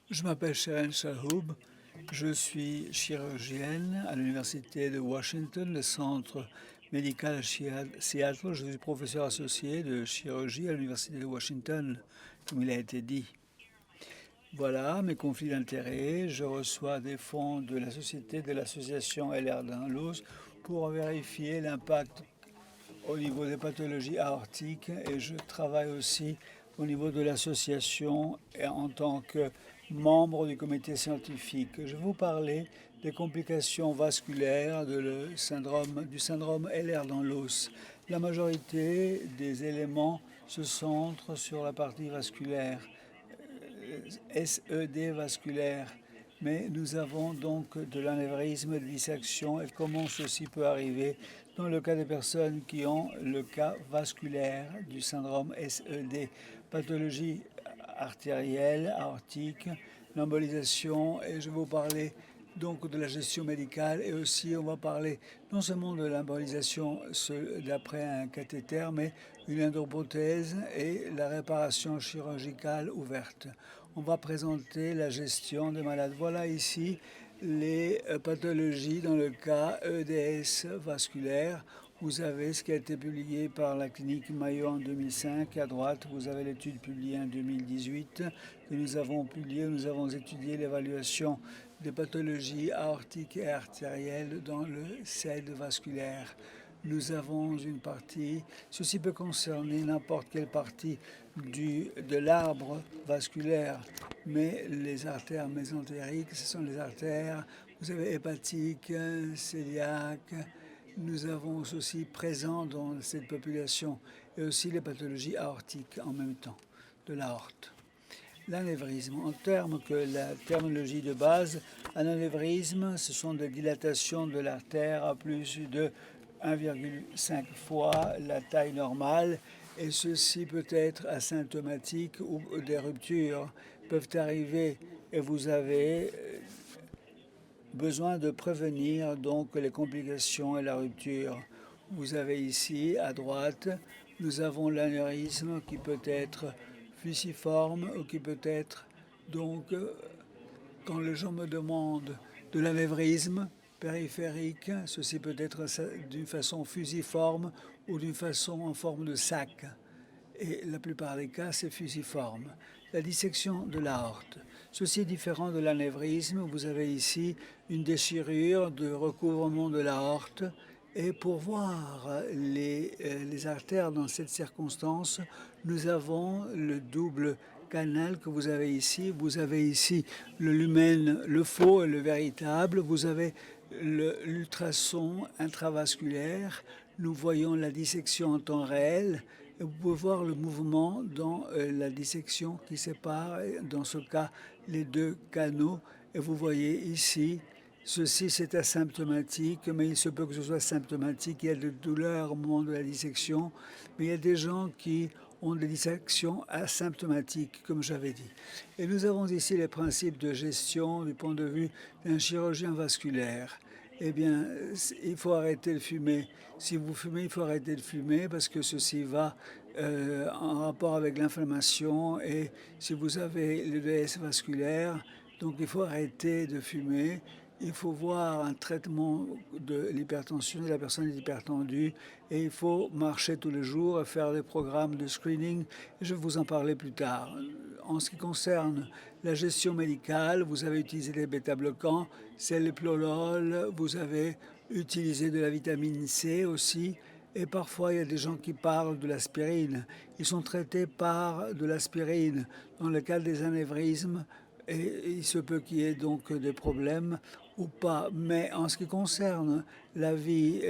Je m'appelle Sharon Shalhoub, je suis chirurgienne à l'Université de Washington, le centre médical à Seattle. Je suis professeur associé de chirurgie à l'Université de Washington, comme il a été dit. Voilà mes conflits d'intérêts. Je reçois des fonds de la société de l'association LR Danlos pour vérifier l'impact au niveau des pathologies aortiques et je travaille aussi au niveau de l'association et en tant que membre du comité scientifique. Je vais vous parler des complications vasculaires du syndrome LR dans l'os. La majorité des éléments se centrent sur la partie vasculaire, SED vasculaire. Mais nous avons donc de l'anévrisme, de dissection et comment ceci peut arriver dans le cas des personnes qui ont le cas vasculaire du syndrome SED, pathologie artérielle, aortique, l'embolisation et je vais vous parler donc de la gestion médicale et aussi on va parler non seulement de l'embolisation d'après un cathéter mais une endoprothèse et la réparation chirurgicale ouverte. On va présenter la gestion des malades. Voilà ici les pathologies dans le cas EDS vasculaire. Vous avez ce qui a été publié par la clinique Mayo en 2005. À droite, vous avez l'étude publiée en 2018 que nous avons publiée. Nous avons étudié l'évaluation des pathologies aortiques et artérielles dans le SED vasculaire. Nous avons une partie, ceci peut concerner n'importe quelle partie de l'arbre vasculaire, mais les artères mésentériques, ce sont les artères, vous avez hépatiques, cœliaques, nous avons aussi présent dans cette population et aussi les pathologies aortiques en même temps, de l'aorte. L'anévrisme, en termes que la terminologie de base, un anévrisme, ce sont des dilatations de l'artère à plus de 1,5 fois la taille normale et ceci peut être asymptomatique ou des ruptures peuvent arriver et vous avez besoin de prévenir donc les complications et la rupture. Vous avez ici à droite, nous avons l'anévrisme qui peut être fusiforme ou qui peut être donc quand les gens me demandent de l'anévrisme périphérique, ceci peut être d'une façon fusiforme ou d'une façon en forme de sac. Et la plupart des cas, c'est fusiforme. La dissection de l'aorte. Ceci est différent de l'anévrisme. Vous avez ici une déchirure de recouvrement de l'aorte. Et pour voir les artères dans cette circonstance, nous avons le double canal que vous avez ici. Vous avez ici le lumen, le faux et le véritable. Vous avez l'ultrason intravasculaire. Nous voyons la dissection en temps réel. Et vous pouvez voir le mouvement dans la dissection qui sépare, dans ce cas, les deux canaux. Et vous voyez ici, ceci c'est asymptomatique, mais il se peut que ce soit symptomatique. Il y a de douleurs au moment de la dissection, mais il y a des gens qui ont des dissections asymptomatiques, comme j'avais dit. Et nous avons ici les principes de gestion du point de vue d'un chirurgien vasculaire. Eh bien, il faut arrêter de fumer. Si vous fumez, il faut arrêter de fumer parce que ceci va en rapport avec l'inflammation et si vous avez le l'EDS vasculaire, donc il faut arrêter de fumer. Il faut voir un traitement de l'hypertension, de la personne est hypertendue et il faut marcher tous les jours et faire des programmes de screening. Je vais vous en parler plus tard. En ce qui concerne la gestion médicale, vous avez utilisé des bêta-bloquants, c'est le Plolol, vous avez utilisé de la vitamine C aussi. Et parfois, il y a des gens qui parlent de l'aspirine. Ils sont traités par de l'aspirine. Dans le cas des anévrismes, et il se peut qu'il y ait donc des problèmes ou pas. Mais en ce qui concerne la vie,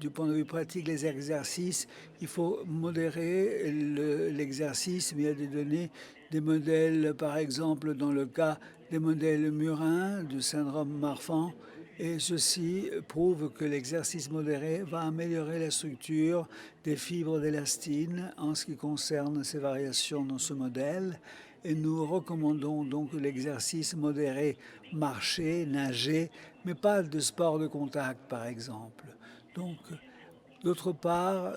du point de vue pratique, les exercices, il faut modérer l'exercice. Il y a des données, des modèles, par exemple, dans le cas des modèles murins du syndrome Marfan, et ceci prouve que l'exercice modéré va améliorer la structure des fibres d'élastine en ce qui concerne ces variations dans ce modèle. Et nous recommandons donc l'exercice modéré, marcher, nager, mais pas de sport de contact par exemple. Donc D'autre part,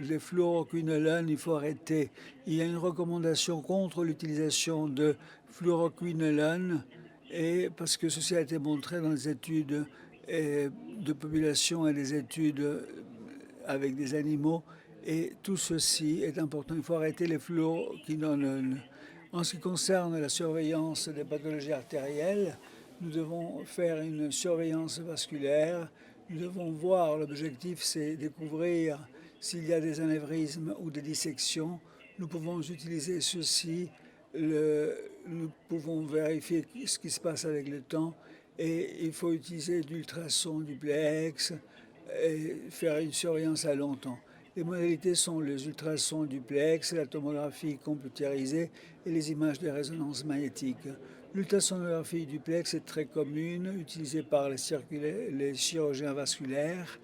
les fluoroquinolones, il faut arrêter. Il y a une recommandation contre l'utilisation de fluoroquinolones, et parce que ceci a été montré dans les études de population et des études avec des animaux, et tout ceci est important. Il faut arrêter les fluoroquinolones. En ce qui concerne la surveillance des pathologies artérielles, nous devons faire une surveillance vasculaire. Nous devons voir, l'objectif c'est découvrir s'il y a des anévrismes ou des dissections. Nous pouvons utiliser ceci, nous pouvons vérifier ce qui se passe avec le temps, et il faut utiliser l'ultrason duplex et faire une surveillance à longtemps. Les modalités sont les ultrasons duplex, la tomographie computérisée et les images de résonance magnétique. L'ultrasonographie duplex est très commune, utilisée par les chirurgiens vasculaires,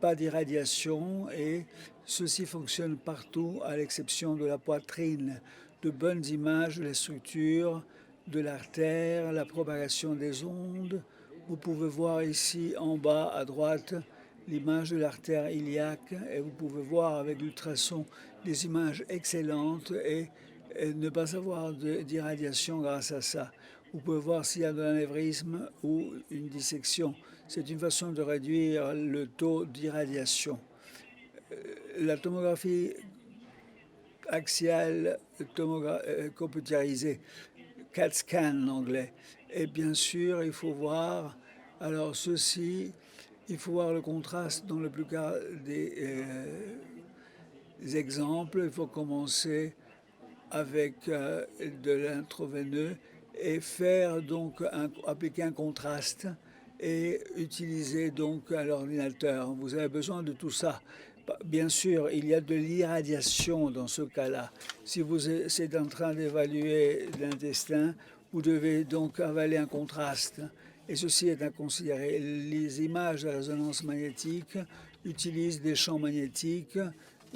pas d'irradiation, et ceci fonctionne partout à l'exception de la poitrine. De bonnes images de la structure, de l'artère, la propagation des ondes. Vous pouvez voir ici en bas à droite l'image de l'artère iliaque, et vous pouvez voir avec l'ultrason des images excellentes et ne pas avoir d'irradiation grâce à ça. Vous pouvez voir s'il y a de l'anévrisme ou une dissection. C'est une façon de réduire le taux d'irradiation. La tomographie axiale computérisée, CAT scan en anglais. Et bien sûr, il faut voir, alors ceci, il faut voir le contraste dans le plus cas des exemples. Il faut commencer avec de l'intraveineux et faire donc appliquer un contraste et utiliser donc l'ordinateur. Vous avez besoin de tout ça. Bien sûr, il y a de l'irradiation dans ce cas-là. Si vous êtes en train d'évaluer l'intestin, vous devez donc avaler un contraste. Et ceci est à considérer. Les images de résonance magnétique utilisent des champs magnétiques.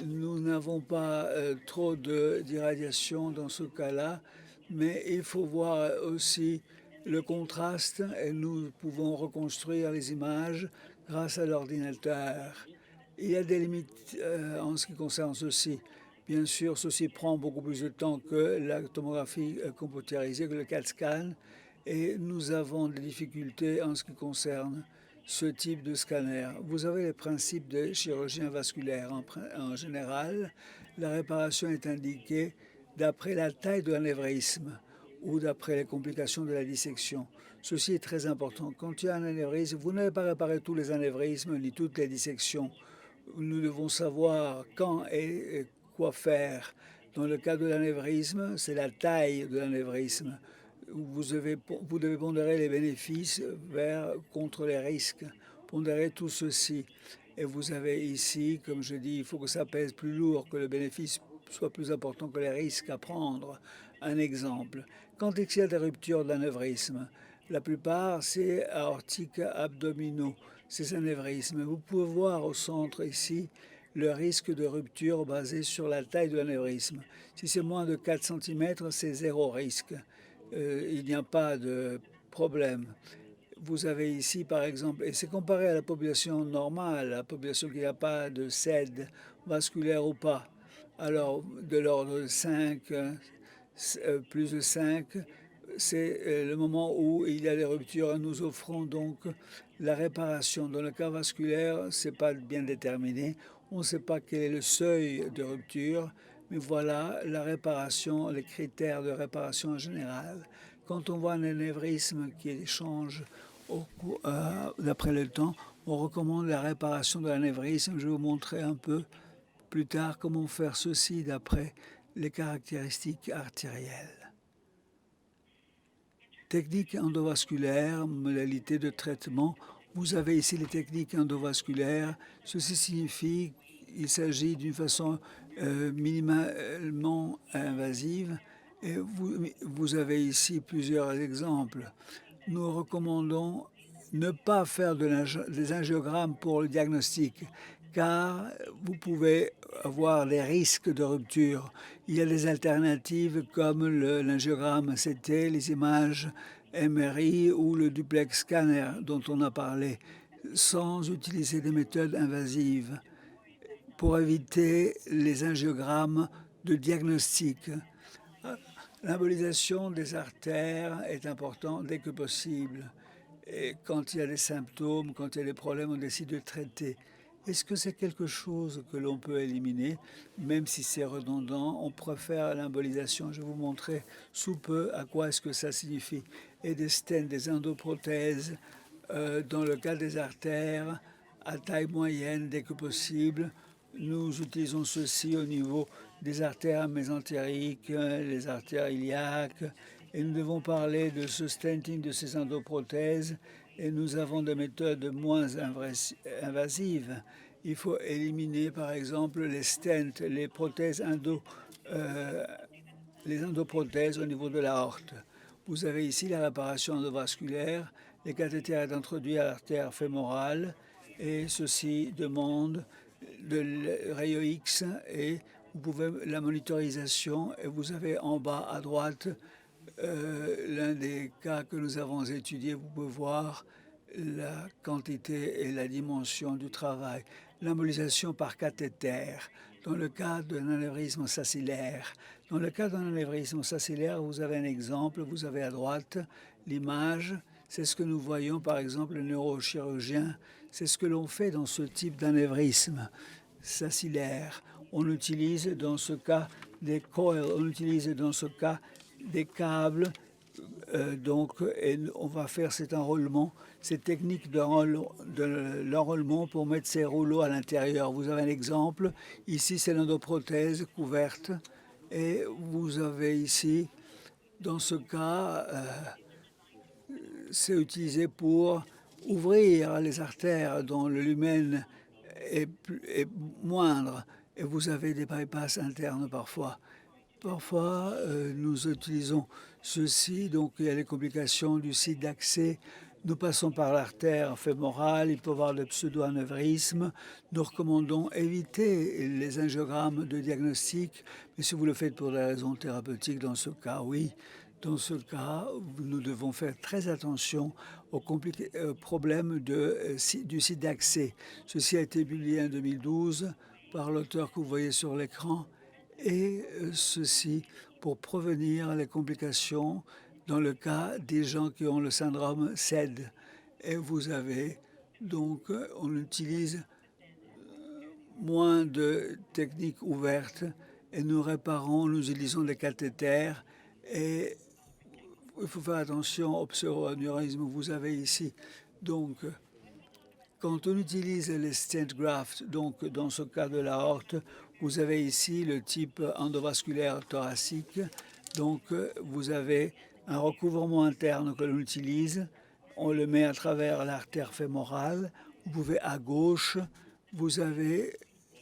Nous n'avons pas trop d'irradiation dans ce cas-là, mais il faut voir aussi le contraste, et nous pouvons reconstruire les images grâce à l'ordinateur. Il y a des limites en ce qui concerne ceci. Bien sûr, ceci prend beaucoup plus de temps que la tomographie computérisée, que le CAT scan, et nous avons des difficultés en ce qui concerne ce type de scanner. Vous avez les principes des chirurgiens vasculaires. En général, la réparation est indiquée d'après la taille de l'anévrisme ou d'après les complications de la dissection. Ceci est très important. Quand il y a un anévrisme, vous n'avez pas réparé tous les anévrismes ni toutes les dissections. Nous devons savoir quand et quoi faire. Dans le cas de l'anévrisme, c'est la taille de l'anévrisme. Vous devez pondérer les bénéfices contre les risques. Pondérer tout ceci. Et vous avez ici, comme je dis, il faut que ça pèse plus lourd, que le bénéfice soit plus important que les risques à prendre. Un exemple. Quand il y a des ruptures d'anévrisme, la plupart, c'est aortiques abdominaux, ces anévrismes. Vous pouvez voir au centre ici le risque de rupture basé sur la taille de l'anévrisme. Si c'est moins de 4 cm, c'est zéro risque. Il n'y a pas de problème. Vous avez ici, par exemple, et c'est comparé à la population normale, la population qui n'a pas de SED vasculaire ou pas. Alors, de l'ordre de 5, plus de 5, c'est le moment où il y a des ruptures. Nous offrons donc la réparation. Dans le cas vasculaire, ce n'est pas bien déterminé. On ne sait pas quel est le seuil de rupture, mais voilà la réparation, les critères de réparation en général. Quand on voit un anévrisme qui change d'après le temps, on recommande la réparation de l'anévrisme. Je vais vous montrer un peu plus tard comment faire ceci d'après les caractéristiques artérielles. Technique endovasculaire, modalité de traitement. Vous avez ici les techniques endovasculaires. Ceci signifie qu'il s'agit d'une façon minimalement invasive. Et vous avez ici plusieurs exemples. Nous recommandons ne pas faire des angiogrammes pour le diagnostic, car vous pouvez avoir des risques de rupture. Il y a des alternatives comme l'angiogramme CT, les images MRI ou le duplex scanner dont on a parlé, sans utiliser des méthodes invasives. pour éviter les angiogrammes de diagnostic. L'embolisation des artères est importante dès que possible. Et quand il y a des symptômes, quand il y a des problèmes, on décide de traiter. Est-ce que c'est quelque chose que l'on peut éliminer, même si c'est redondant? On préfère l'embolisation. Je vais vous montrer sous peu à quoi est-ce que ça signifie. Et des stents, des endoprothèses, dans le cas des artères, à taille moyenne dès que possible. Nous utilisons ceci au niveau des artères mésentériques, les artères iliaques, et nous devons parler de ce stenting, de ces endoprothèses, et nous avons des méthodes moins invasives. Il faut éliminer par exemple les stents, les prothèses les endoprothèses au niveau de l'aorte. Vous avez ici la réparation endovasculaire, les cathéters introduits à l'artère fémorale, et ceci demande de rayon X et vous pouvez la monitorisation, et vous avez en bas à droite l'un des cas que nous avons étudiés. Vous pouvez voir la quantité et la dimension du travail. L'embolisation par cathéter dans le cas d'un anévrisme saccillaire. Dans le cas d'un anévrisme saccillaire, vous avez un exemple, vous avez à droite l'image, c'est ce que nous voyons par exemple le neurochirurgien, c'est ce que l'on fait dans ce type d'anévrisme saccillaire. On utilise dans ce cas des coils, on utilise dans ce cas des câbles, et on va faire cet enrôlement, cette technique de l'enrôlement pour mettre ces rouleaux à l'intérieur. Vous avez un exemple, ici c'est l'endoprothèse couverte, et vous avez ici, dans ce cas, c'est utilisé pour ouvrir les artères dont le lumen est moindre, et vous avez des bypass internes parfois. Parfois, nous utilisons ceci, donc il y a les complications du site d'accès. Nous passons par l'artère fémorale, il peut y avoir le pseudo-anévrisme. Nous recommandons éviter les angiogrammes de diagnostic, mais si vous le faites pour des raisons thérapeutiques, dans ce cas, oui. Dans ce cas, nous devons faire très attention aux problèmes du site d'accès. Ceci a été publié en 2012 par l'auteur que vous voyez sur l'écran, et ceci pour prévenir les complications dans le cas des gens qui ont le syndrome SED. Et vous avez donc, on utilise moins de techniques ouvertes et nous réparons, nous utilisons des cathéters, et il faut faire attention au pseudo-anévrisme. Vous avez ici donc, quand on utilise les stent grafts, donc dans ce cas de l'aorte, vous avez ici le type endovasculaire thoracique. Donc vous avez un recouvrement interne que l'on utilise. On le met à travers l'artère fémorale. Vous pouvez à gauche, vous avez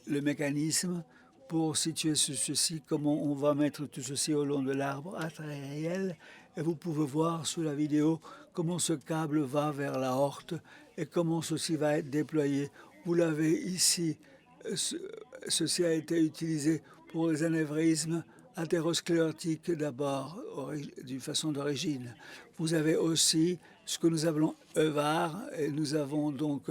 le mécanisme pour situer ceci, comment on va mettre tout ceci au long de l'arbre artériel. Et vous pouvez voir sous la vidéo comment ce câble va vers l'aorte et comment ceci va être déployé. Vous l'avez ici, ceci a été utilisé pour les anévrismes athérosclérotiques d'abord, d'une façon d'origine. Vous avez aussi ce que nous appelons EVAR, et nous avons donc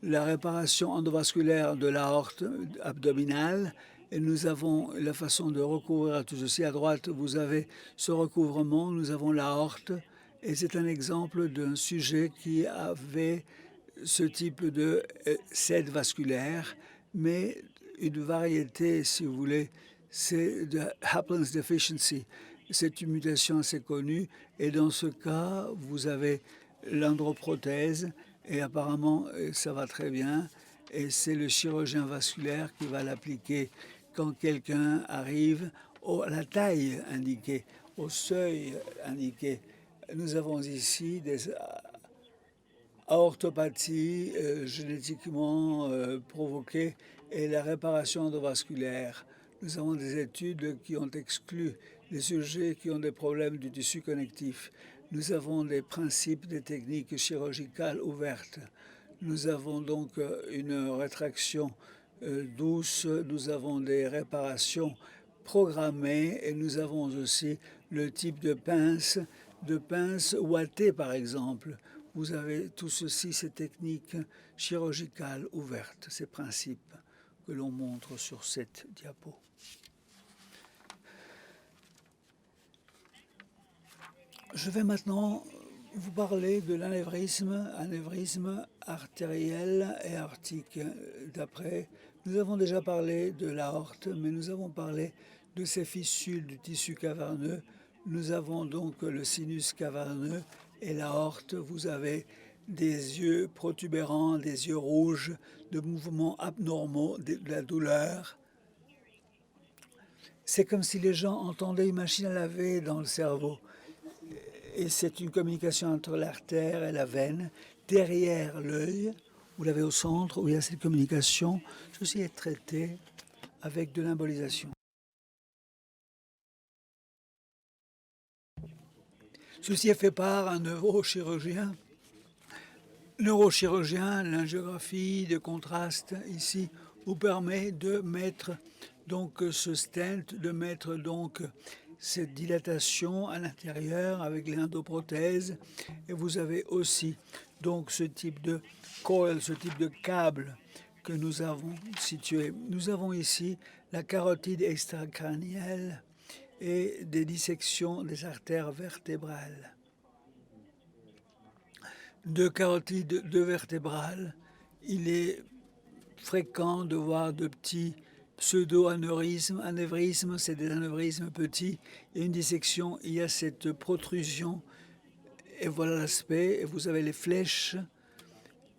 la réparation endovasculaire de l'aorte abdominale, et nous avons la façon de recouvrir tout ceci. À droite, vous avez ce recouvrement, nous avons l'aorte, et c'est un exemple d'un sujet qui avait ce type de SED vasculaire, mais une variété, si vous voulez, c'est de Haplon's deficiency. C'est une mutation assez connue, et dans ce cas, vous avez l'endoprothèse, et apparemment, ça va très bien, et c'est le chirurgien vasculaire qui va l'appliquer quand quelqu'un arrive à la taille indiquée, au seuil indiqué. Nous avons ici des aortopathies génétiquement provoquées et la réparation endovasculaire. Nous avons des études qui ont exclu les sujets qui ont des problèmes du tissu connectif. Nous avons des principes, des techniques chirurgicales ouvertes. Nous avons donc une rétraction douce, nous avons des réparations programmées, et nous avons aussi le type de pince ouatée par exemple. Vous avez tout ceci, ces techniques chirurgicales ouvertes, ces principes. que l'on montre sur cette diapo. Je vais maintenant vous parler de l'anévrisme artériel et aortique. D'après, nous avons déjà parlé de l'aorte, mais nous avons parlé de ces fissures du tissu caverneux. Nous avons donc le sinus caverneux et l'aorte. Vous avez des yeux protubérants, des yeux rouges, de mouvements abnormaux, de la douleur. C'est comme si les gens entendaient une machine à laver dans le cerveau. Et c'est une communication entre l'artère et la veine. Derrière l'œil, vous l'avez au centre, où il y a cette communication. Ceci est traité avec de l'embolisation. Ceci est fait par un neurochirurgien. L'angiographie de contraste ici vous permet de mettre donc ce stent, de mettre donc cette dilatation à l'intérieur avec l'endoprothèse. Et vous avez aussi donc ce type de coil, ce type de câble que nous avons situé. Nous avons ici la carotide extracrânienne et des dissections des artères vertébrales. De carotide, de vertébrales, il est fréquent de voir de petits pseudo-anévrismes. Anévrismes, c'est des anévrismes petits. Il y a une dissection, il y a cette protrusion, et voilà l'aspect. Et vous avez les flèches,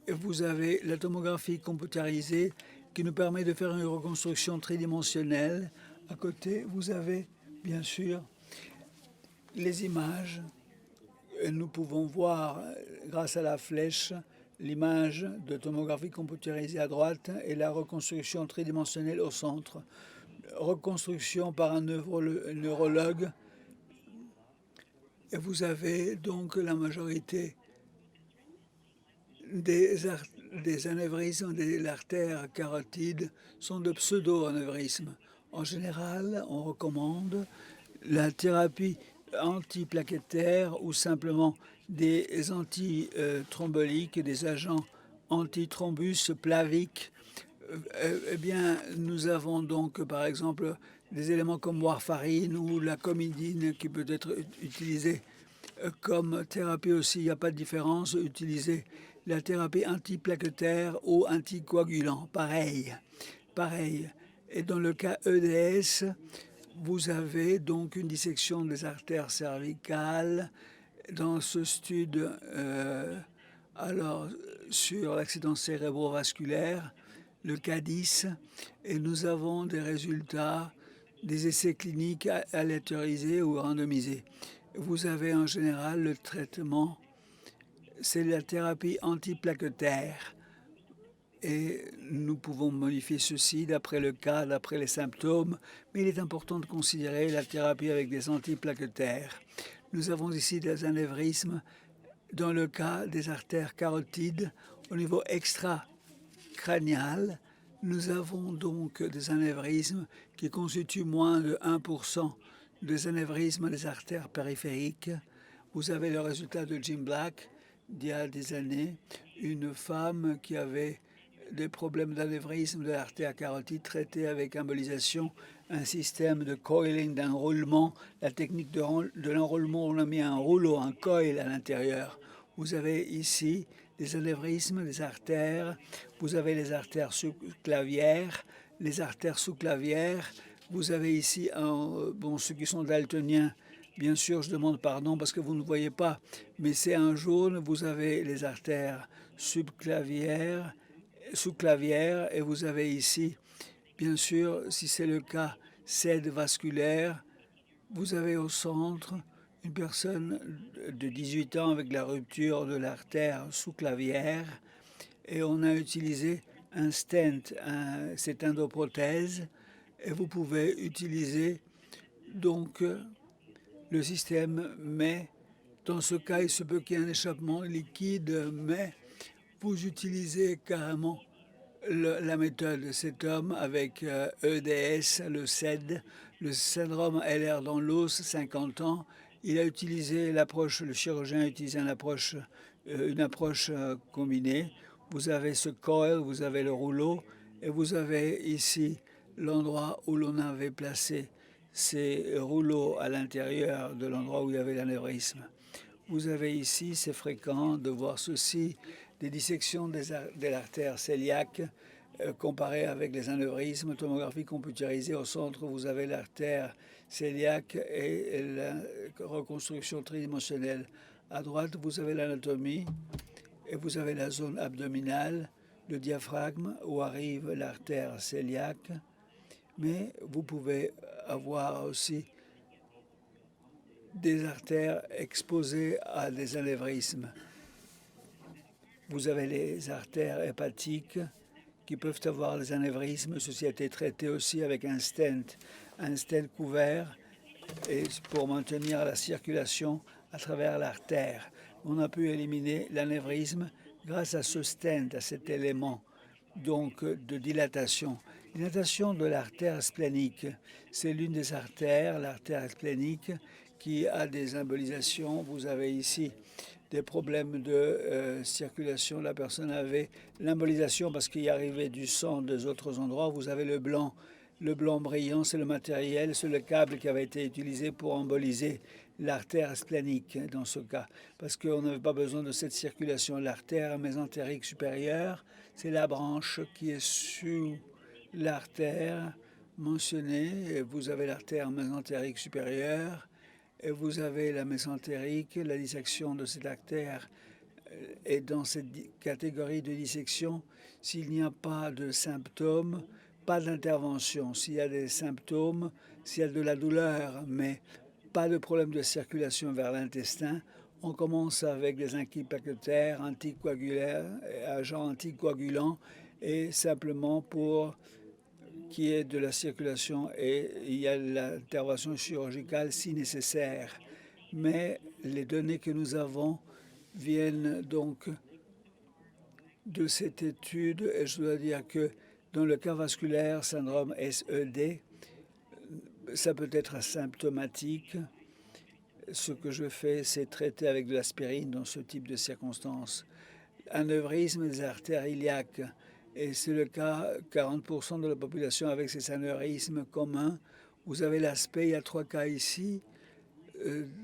et vous avez la tomographie computérisée qui nous permet de faire une reconstruction tridimensionnelle. À côté, vous avez bien sûr les images. Nous pouvons voir, grâce à la flèche, l'image de tomographie computérisée à droite et la reconstruction tridimensionnelle au centre. Reconstruction par un neurologue. Et vous avez donc la majorité des anévrismes de l'artère carotide sont de pseudo-anévrismes. En général, on recommande la thérapie antiplaquettaire ou simplement des antithromboliques, des agents antithrombus plaviques. Eh bien, nous avons donc par exemple des éléments comme warfarine ou la comidine qui peut être utilisée comme thérapie aussi. Il n'y a pas de différence. Utiliser la thérapie antiplaquettaire ou anticoagulant, pareil. Et dans le cas EDS, vous avez donc une dissection des artères cervicales. Dans ce stude, alors sur l'accident cérébrovasculaire, le cas 10, et nous avons des résultats des essais cliniques aléatorisés ou randomisés. Vous avez en général le traitement, c'est la thérapie antiplaquettaire. Et nous pouvons modifier ceci d'après le cas, d'après les symptômes, mais il est important de considérer la thérapie avec des antiplaquettaires. Nous avons ici des anévrismes dans le cas des artères carotides au niveau extracrânial. Nous avons donc des anévrismes qui constituent moins de 1% des anévrismes des artères périphériques. Vous avez le résultat de Jim Black d'il y a des années, une femme qui avait des problèmes d'anévrisme de l'artère carotide traitée avec embolisation, un système de coiling, d'enroulement. La technique de l'enroulement, on a mis un rouleau, un coil à l'intérieur. Vous avez ici des anévrismes, des artères. Vous avez les artères sous-clavières, les artères sous-clavières. Vous avez ici, ceux qui sont daltoniens, bien sûr, je demande pardon parce que vous ne voyez pas, mais c'est un jaune. Vous avez les artères subclavières, sous-clavière, et vous avez ici, bien sûr, si c'est le cas, cède vasculaire. Vous avez au centre une personne de 18 ans avec la rupture de l'artère sous-clavière, et on a utilisé un stent, cette endoprothèse, et vous pouvez utiliser donc le système, mais dans ce cas, il se peut qu'il y ait un échappement liquide, mais vous utilisez carrément la méthode de cet homme avec EDS, le SED, le syndrome LR dans l'os, 50 ans. Il a utilisé l'approche, le chirurgien a utilisé une approche combinée. Vous avez ce coil, vous avez le rouleau, Et vous avez ici l'endroit où l'on avait placé ces rouleaux à l'intérieur de l'endroit où il y avait l'anévrisme. Vous avez ici, c'est fréquent de voir ceci, des dissections de l'artère cœliaque comparées avec les anévrismes, tomographie computérisée. Au centre, vous avez l'artère cœliaque et la reconstruction tridimensionnelle. À droite, vous avez l'anatomie et vous avez la zone abdominale, le diaphragme où arrive l'artère cœliaque. Mais vous pouvez avoir aussi des artères exposées à des anévrismes. Vous avez les artères hépatiques qui peuvent avoir des anévrismes. Ceci a été traité aussi avec un stent couvert et pour maintenir la circulation à travers l'artère. On a pu éliminer l'anévrisme grâce à ce stent, à cet élément donc de dilatation. Dilatation de l'artère splénique, c'est l'une des artères, l'artère splénique, qui a des embolisations. Vous avez ici des problèmes de circulation. La personne avait l'embolisation parce qu'il y arrivait du sang des autres endroits. Vous avez le blanc brillant, c'est le matériel, c'est le câble qui avait été utilisé pour emboliser l'artère splénique dans ce cas, parce qu'on n'avait pas besoin de cette circulation. L'artère mésentérique supérieure, c'est la branche qui est sous l'artère mentionnée. Et vous avez l'artère mésentérique supérieure et vous avez la mésentérique. La dissection de cette artère est dans cette catégorie de dissection. S'il n'y a pas de symptômes, pas d'intervention. S'il y a des symptômes, s'il y a de la douleur, mais pas de problème de circulation vers l'intestin, on commence avec des inhibiteurs anticoagulants, agents anticoagulants, et simplement pour qu'il y ait de la circulation, et il y a l'intervention chirurgicale si nécessaire. Mais les données que nous avons viennent donc de cette étude, et je dois dire que dans le cas vasculaire, syndrome SED, ça peut être asymptomatique. Ce que je fais, c'est traiter avec de l'aspirine dans ce type de circonstances. Anévrisme des artères iliaques, et c'est le cas 40% de la population avec ces anévrismes communs. Vous avez l'aspect, il y a 3 cas ici.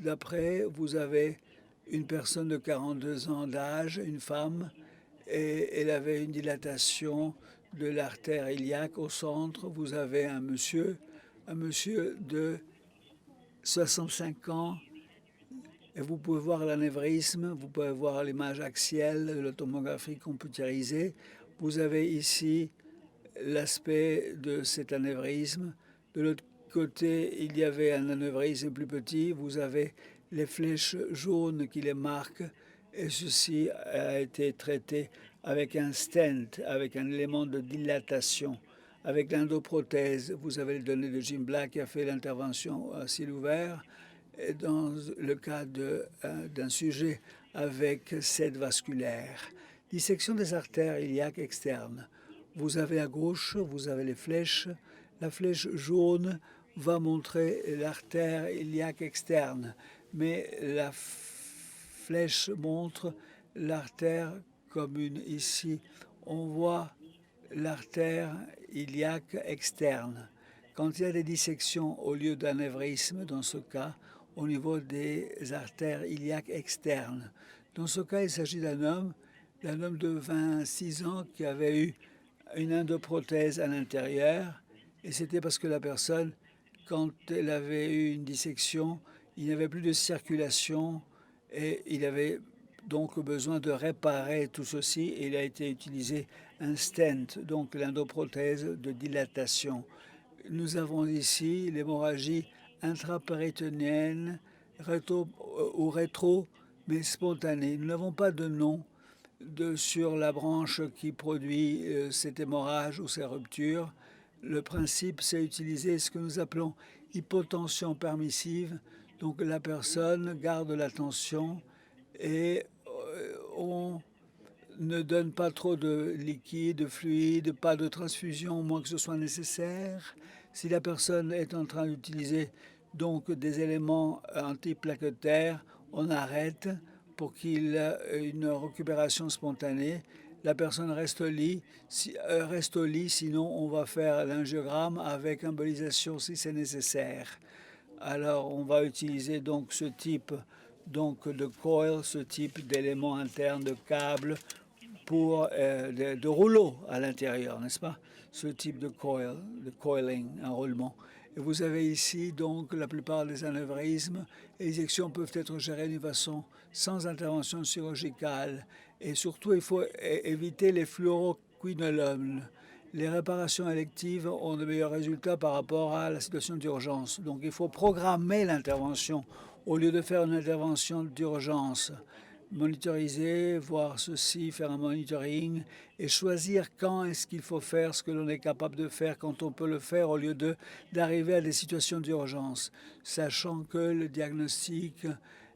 D'après, vous avez une personne de 42 ans d'âge, une femme, et elle avait une dilatation de l'artère iliaque au centre. Vous avez un monsieur de 65 ans, et vous pouvez voir l'anévrisme, vous pouvez voir l'image axiale de la tomographie computérisée. Vous avez ici l'aspect de cet anévrisme. De l'autre côté, il y avait un anévrisme plus petit. Vous avez les flèches jaunes qui les marquent, et ceci a été traité avec un stent, avec un élément de dilatation. Avec l'endoprothèse, vous avez les données de Jim Black qui a fait l'intervention à ciel ouvert. Et dans le cas d'un sujet avec sed vasculaire. Dissection des artères iliaques externes. Vous avez à gauche, vous avez les flèches. La flèche jaune va montrer l'artère iliaque externe, mais la flèche montre l'artère commune. Ici, on voit l'artère iliaque externe. Quand il y a des dissections au lieu d'anévrisme, dans ce cas, au niveau des artères iliaques externes. Dans ce cas, il s'agit d'un homme de 26 ans qui avait eu une endoprothèse à l'intérieur, et c'était parce que la personne, quand elle avait eu une dissection, il n'y avait plus de circulation et il avait donc besoin de réparer tout ceci, et il a été utilisé un stent, donc l'endoprothèse de dilatation. Nous avons ici l'hémorragie intrapéritonéenne ou rétro, mais spontanée. Nous n'avons pas de nom sur la branche qui produit cette hémorragie ou ces ruptures. Le principe, c'est utiliser ce que nous appelons hypotension permissive. Donc la personne garde la tension et on ne donne pas trop de liquide, de fluide, pas de transfusion, au moins que ce soit nécessaire. Si la personne est en train d'utiliser donc des éléments antiplaquetaires, on arrête pour qu'il ait une récupération spontanée. la personne reste reste au lit, sinon on va faire l'angiogramme avec embolisation si c'est nécessaire. Alors on va utiliser donc ce type donc de coil, ce type d'élément interne de câble pour de rouleau à l'intérieur, n'est-ce pas? Ce type de coil, de coiling, un roulement. Et vous avez ici donc la plupart des anévrismes. Les éjections peuvent être gérées d'une façon sans intervention chirurgicale. Et surtout, il faut éviter les fluoroquinolones. Les réparations électives ont de meilleurs résultats par rapport à la situation d'urgence. Donc il faut programmer l'intervention au lieu de faire une intervention d'urgence. Monitoriser, voir ceci, faire un monitoring et choisir quand est-ce qu'il faut faire ce que l'on est capable de faire, quand on peut le faire, au lieu d'arriver à des situations d'urgence, sachant que le diagnostic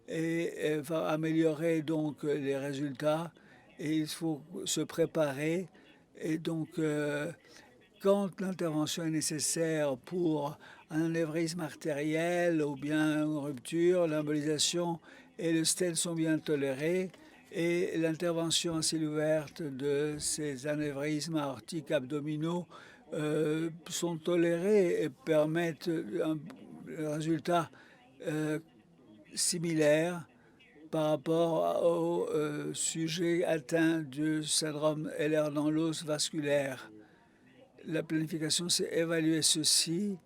va améliorer donc les résultats et il faut se préparer. Et donc, quand l'intervention est nécessaire pour un anévrisme artériel ou bien une rupture, l'embolisation et le stent sont bien tolérés et l'intervention à ciel ouverte de ces anévrismes aortiques abdominaux sont tolérés et permettent un résultat similaire par rapport au sujet atteint du syndrome Ehlers-Danlos vasculaire. La planification, c'est évaluer ceci,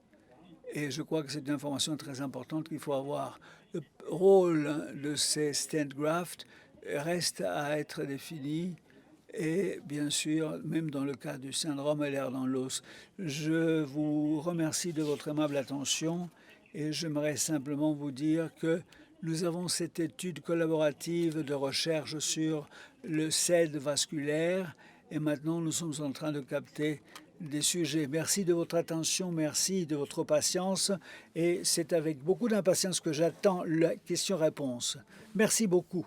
et je crois que c'est une information très importante qu'il faut avoir. Le rôle de ces stent grafts reste à être défini, et bien sûr, même dans le cas du syndrome Ehlers-Danlos. Je vous remercie de votre aimable attention, et j'aimerais simplement vous dire que nous avons cette étude collaborative de recherche sur le SED vasculaire, et maintenant nous sommes en train de capter des sujets. Merci de votre attention, merci de votre patience, et c'est avec beaucoup d'impatience que j'attends la question-réponse. Merci beaucoup.